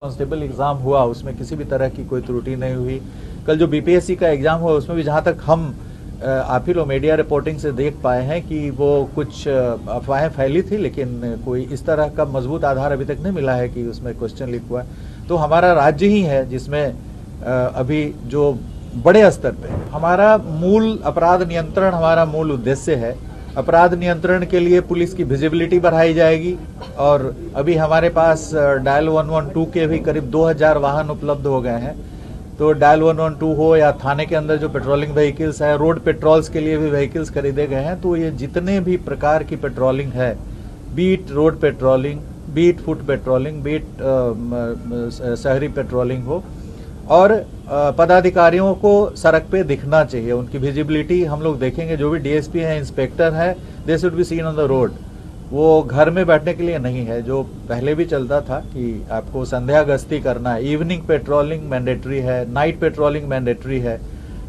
Constable exam हुआ उसमें किसी भी तरह की कोई त्रुटि नहीं हुई। कल जो बीपीएससी का एग्जाम हुआ उसमें भी जहां तक हम आप ही लोग मीडिया रिपोर्टिंग से देख पाए हैं कि वो कुछ अफवाहें फैली थी, लेकिन कोई इस तरह का मजबूत आधार अभी तक नहीं मिला है कि उसमें क्वेश्चन लीक हुआ है। तो हमारा राज्य ही है जिसमें अभी जो बड़े स्तर पे हमारा मूल अपराध नियंत्रण हमारा मूल उद्देश्य है। अपराध नियंत्रण के लिए पुलिस की विजिबिलिटी बढ़ाई जाएगी और अभी हमारे पास डायल 112 के भी करीब 2000 वाहन उपलब्ध हो गए हैं। तो डायल 112 हो या थाने के अंदर जो पेट्रोलिंग व्हीकल्स है, रोड पेट्रोल्स के लिए भी व्हीकल्स खरीदे गए हैं। तो ये जितने भी प्रकार की पेट्रोलिंग है, beat road patrolling, beat foot patrolling, beat शहरी पेट्रोलिंग हो, और पदाधिकारियों को सड़क पे दिखना चाहिए, उनकी विजिबिलिटी हम लोग देखेंगे। जो भी डीएसपी है, इंस्पेक्टर है, they should be seen on the road. वो घर में बैठने के लिए नहीं है, जो पहले भी चलता था कि आपको संध्या गश्ती करना है। इवनिंग पेट्रोलिंग मैंडेटरी है, नाइट पेट्रोलिंग मैंडेटरी है।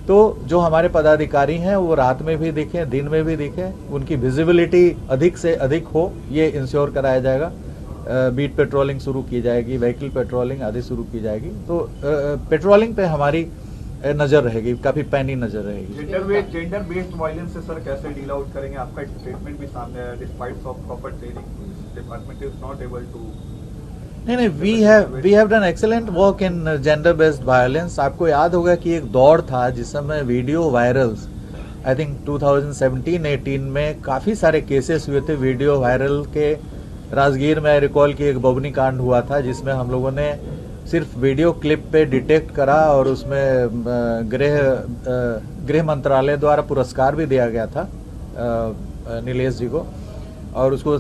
तो जो हमारे पदाधिकारी हैं वो रात में भी दिखें, दिन में भी दिखें, उनकी विजिबिलिटी अधिक से अधिक हो, ये इंश्योर कराया जाएगा। बीट पेट्रोलिंग शुरू की जाएगी, व्हीकल पेट्रोलिंग आदि शुरू की जाएगी। तो पेट्रोलिंग पे हमारी नजर रहेगी, काफी पैनी नजर रहेगी। जेंडर बेस्ड वायलेंस से सर कैसे डील आउट करेंगे? आपका एक स्टेटमेंट भी सामने आया, despite of proper training department is not able to. नहीं, we have done excellent work in gender based violence. आपको याद होगा कि एक दौर था जिस समय वीडियो वायरल्स, आई थिंक 2017-18 में काफी सारे केसेस हुए थे वीडियो वायरल के। राजगीर में रिकॉल की एक बबनी कांड हुआ था जिसमें हम लोगों ने सिर्फ वीडियो क्लिप पे डिटेक्ट करा और उसमें गृह मंत्रालय द्वारा पुरस्कार भी दिया गया था नीलेश जी को, और उसको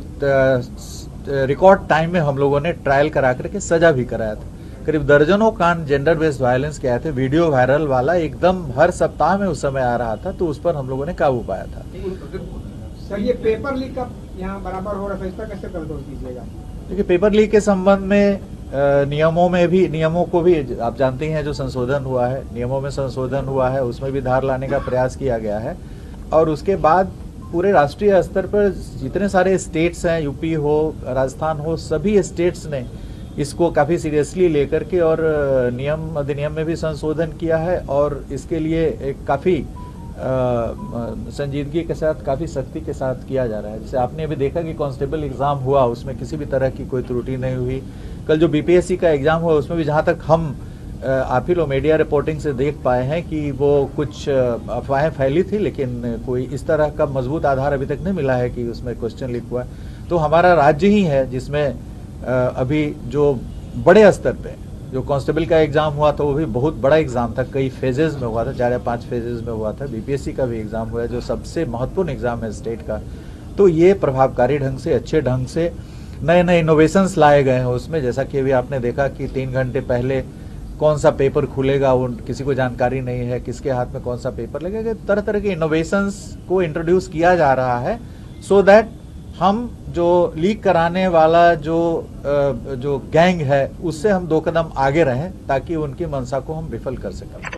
रिकॉर्ड टाइम में हम लोगों ने ट्रायल करा करके सजा भी कराया था। करीब दर्जनों कांड जेंडर बेस्ड वायलेंस के आए थे। वीडियो वायरल वाला एकदम हर सप्ताह में उस समय आ रहा था, तो उस पर हम लोगों ने काबू पाया था। सर, ये पेपर लीक का यहाँ बराबर हो रहा है, इस पर कैसे कंट्रोल कीजिएगा? देखिए, पेपर लीक के संबंध में नियमों को भी आप जानते हैं, जो संशोधन हुआ है, नियमों में संशोधन हुआ है, उसमें भी धार लाने का प्रयास किया गया है। और उसके बाद पूरे राष्ट्रीय स्तर पर जितने सारे स्टेट्स हैं, यूपी हो, राजस्थान हो, सभी स्टेट्स ने इसको काफी सीरियसली लेकर के और नियम अधिनियम में भी संशोधन किया है और इसके लिए एक काफी संजीदगी के साथ, काफी सख्ती के साथ किया जा रहा है। जैसे आपने अभी देखा कि कांस्टेबल एग्जाम हुआ उसमें किसी भी तरह की कोई त्रुटि नहीं हुई। कल जो बीपीएससी का एग्जाम हुआ उसमें भी जहां तक हम आप ही लोग मीडिया रिपोर्टिंग से देख पाए हैं कि वो कुछ अफवाहें फैली थी, लेकिन कोई इस तरह का मजबूत आधार अभी तक नहीं मिला है कि उसमें क्वेश्चन लीक हुआ है। तो हमारा राज्य ही है जिसमें अभी जो बड़े स्तर पे जो कांस्टेबल का एग्जाम हुआ था वो भी बहुत बड़ा एग्जाम था, कई फेजेस में हुआ था, 4 या 5 फेजेस में हुआ था। बीपीएससी का भी एग्जाम हुआ है जो सबसे महत्वपूर्ण एग्जाम है स्टेट का। तो ये प्रभावकारी ढंग से, अच्छे ढंग से नए नए इनोवेशंस लाए गए हैं उसमें। जैसा कि अभी आपने देखा कि 3 घंटे पहले कौन सा पेपर खुलेगा वो किसी को जानकारी नहीं है, किसके हाथ में कौन सा पेपर लगेगा। तरह तरह के इनोवेशंस को इंट्रोड्यूस किया जा रहा है सो दैट हम जो लीक कराने वाला जो गैंग है उससे हम 2 कदम आगे रहें ताकि उनकी मंशा को हम विफल कर सकें।